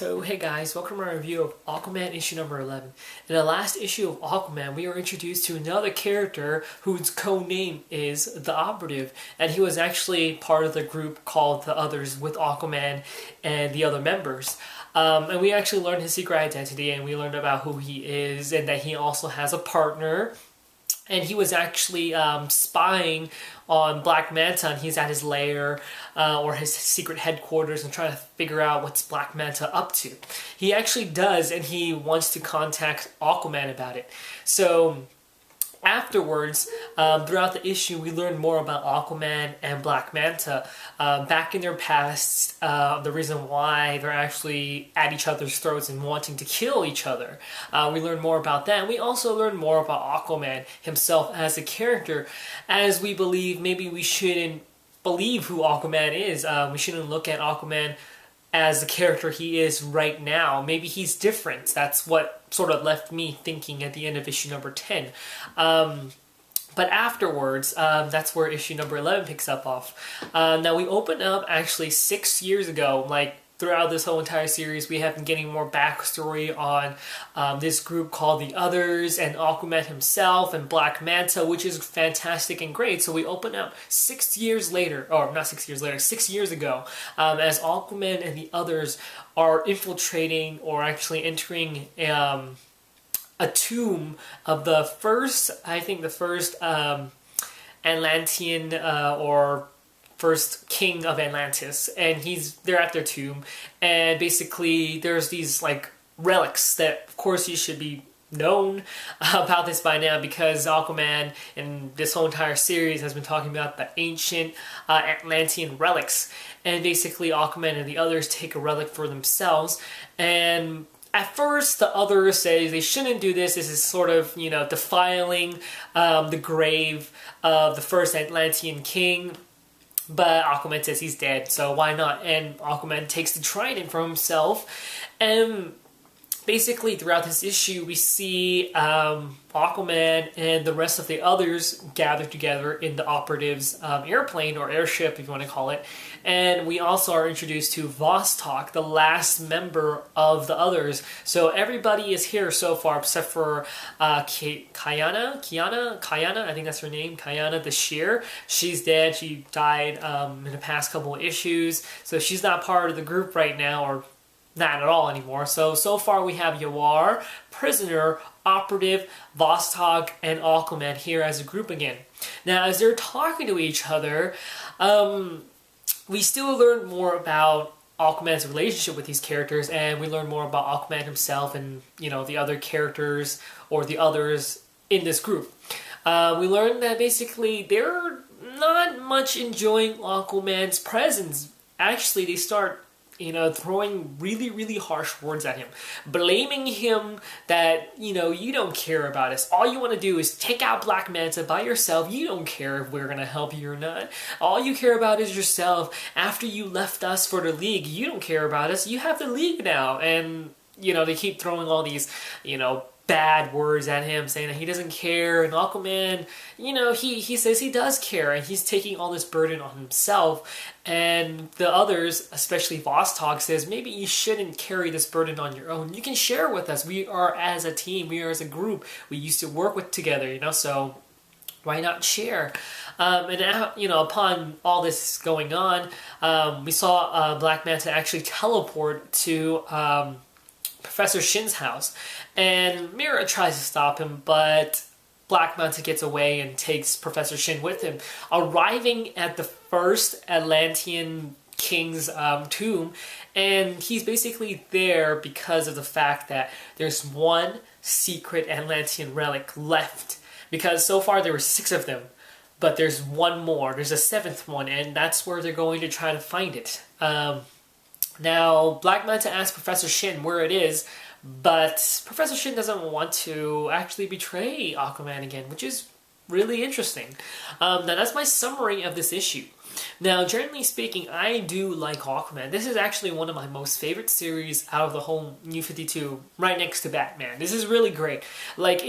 So hey guys, welcome to our review of Aquaman issue number 11. In the last issue of Aquaman, we were introduced to another character whose co-name is The Operative, and he was actually part of the group called The Others with Aquaman and the other members. And we actually learned his secret identity, and we learned about who he is, and that he also has a partner. And he was actually spying on Black Manta, and he's at his lair or his secret headquarters and trying to figure out what's Black Manta up to. He actually does, and he wants to contact Aquaman about it. So afterwards, throughout the issue, we learn more about Aquaman and Black Manta. Back in their past, the reason why they're actually at each other's throats and wanting to kill each other. We learn more about that. And we also learn more about Aquaman himself as a character, as we believe maybe we shouldn't believe who Aquaman is. We shouldn't look at Aquaman as the character he is right now. Maybe he's different. That's what sort of left me thinking at the end of issue number 10. But afterwards, that's where issue number 11 picks up off. Now we open up actually 6 years ago. Like throughout this whole entire series, we have been getting more backstory on this group called The Others and Aquaman himself and Black Manta, which is fantastic and great. So we open up 6 years later, or not 6 years later, 6 years ago, as Aquaman and The Others are infiltrating or actually entering a tomb of the first, I think the first Atlantean or first king of Atlantis, and they're at their tomb, and basically there's these like relics that, of course, you should be known about this by now, because Aquaman in this whole entire series has been talking about the ancient Atlantean relics, and basically Aquaman and the others take a relic for themselves. And at first, the others say they shouldn't do this. This is sort of, defiling the grave of the first Atlantean king. But Aquaman says he's dead, so why not? And Aquaman takes the trident for himself. And basically, throughout this issue, we see Aquaman and the rest of the others gather together in the Operative's airplane, or airship, if you want to call it. And we also are introduced to Vostok, the last member of the Others. So everybody is here so far, except for Kayana, I think that's her name, Kayana the Sheer. She's dead. She died in the past couple of issues. So she's not part of the group right now, or not at all anymore. So far we have Yawar, Prisoner, Operative, Vostok, and Aquaman here as a group again. Now, as they're talking to each other, we still learn more about Aquaman's relationship with these characters, and we learn more about Aquaman himself and, the other characters or the others in this group. We learn that basically they're not much enjoying Aquaman's presence. Actually, they start throwing really, really harsh words at him, blaming him that, you don't care about us. All you want to do is take out Black Manta by yourself. You don't care if we're going to help you or not. All you care about is yourself. After you left us for the League, you don't care about us. You have the League now. And, they keep throwing all these, bad words at him, saying that he doesn't care. And Aquaman, he says he does care, and he's taking all this burden on himself. And the others, especially Vostok, says maybe you shouldn't carry this burden on your own. You can share with us. We are as a team. We are as a group. We used to work together, so why not share? And upon all this going on, we saw Black Manta actually teleport to Professor Shin's house, and Mira tries to stop him, but Black Manta gets away and takes Professor Shin with him, arriving at the first Atlantean king's tomb. And he's basically there because of the fact that there's one secret Atlantean relic left, because so far there were 6 of them, but there's one more. There's a 7th one, and that's where they're going to try to find it. Now, Black Manta asks Professor Shin where it is, but Professor Shin doesn't want to actually betray Aquaman again, which is really interesting. Now, that's my summary of this issue. Now, generally speaking, I do like Aquaman. This is actually one of my most favorite series out of the whole New 52, right next to Batman. This is really great. Like,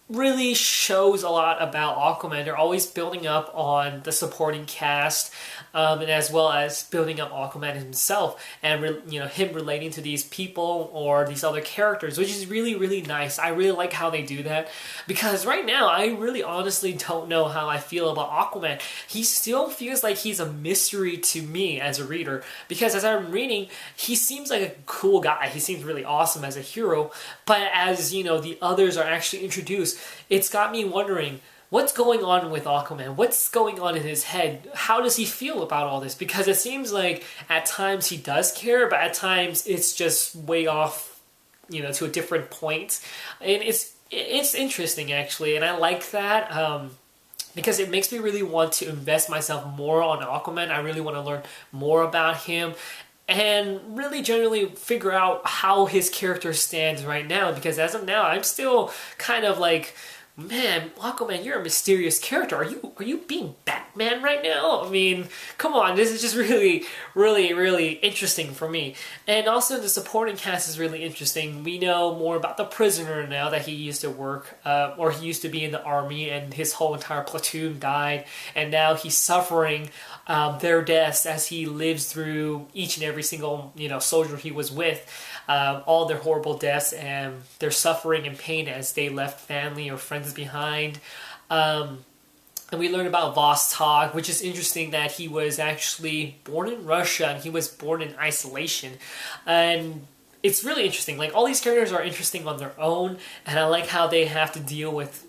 really shows a lot about Aquaman. They're always building up on the supporting cast, and as well as building up Aquaman himself, and him relating to these people or these other characters, which is really, really nice. I really like how they do that, because right now I really honestly don't know how I feel about Aquaman. He still feels like he's a mystery to me as a reader, because as I'm reading, he seems like a cool guy. He seems really awesome as a hero, but as the others are actually introduced, it's got me wondering, what's going on with Aquaman? What's going on in his head? How does he feel about all this? Because it seems like at times he does care, but at times it's just way off, to a different point. And it's interesting, actually, and I like that. Because it makes me really want to invest myself more on Aquaman. I really want to learn more about him and really generally figure out how his character stands right now, because as of now, I'm still kind of like, man, Aquaman, you're a mysterious character. Are you being Batman right now? I mean, come on, this is just really, really, really interesting for me. And also the supporting cast is really interesting. We know more about the prisoner now that he used to work, or he used to be in the army, and his whole entire platoon died, and now he's suffering their deaths as he lives through each and every single soldier he was with, all their horrible deaths and their suffering and pain as they left family or friends behind. And we learn about Vostok, which is interesting that he was actually born in Russia and he was born in isolation. And it's really interesting. Like, all these characters are interesting on their own, and I like how they have to deal with,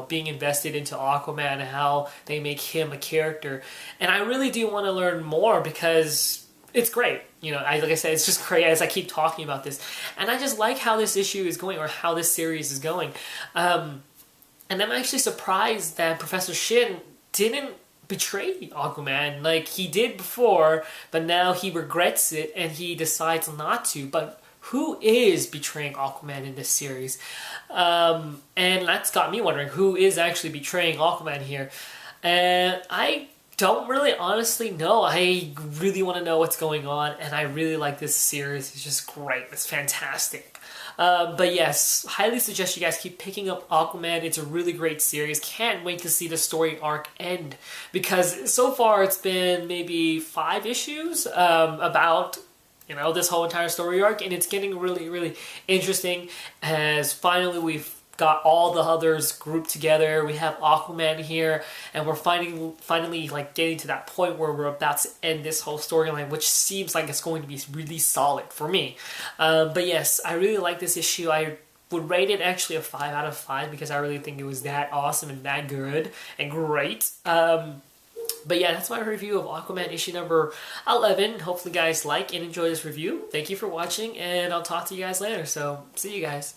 being invested into Aquaman and how they make him a character. And I really do want to learn more, because it's great. Like I said, it's just great as I keep talking about this. And I just like how this issue is going, or how this series is going. And I'm actually surprised that Professor Shin didn't betray Aquaman like he did before, but now he regrets it and he decides not to. But who is betraying Aquaman in this series? And that's got me wondering, who is actually betraying Aquaman here? And I don't really honestly know. I really want to know what's going on, and I really like this series. It's just great. It's fantastic. But yes, highly suggest you guys keep picking up Aquaman. It's a really great series. Can't wait to see the story arc end, because so far it's been maybe 5 issues about this whole entire story arc, and it's getting really, really interesting as finally we've got all the others grouped together. We have Aquaman here, and we're finally like getting to that point where we're about to end this whole storyline, which seems like it's going to be really solid for me. But yes, I really like this issue. I would rate it actually a 5 out of 5 because I really think it was that awesome and that good and great. But yeah, that's my review of Aquaman issue number 11. Hopefully you guys like and enjoy this review. Thank you for watching, and I'll talk to you guys later. So, see you guys.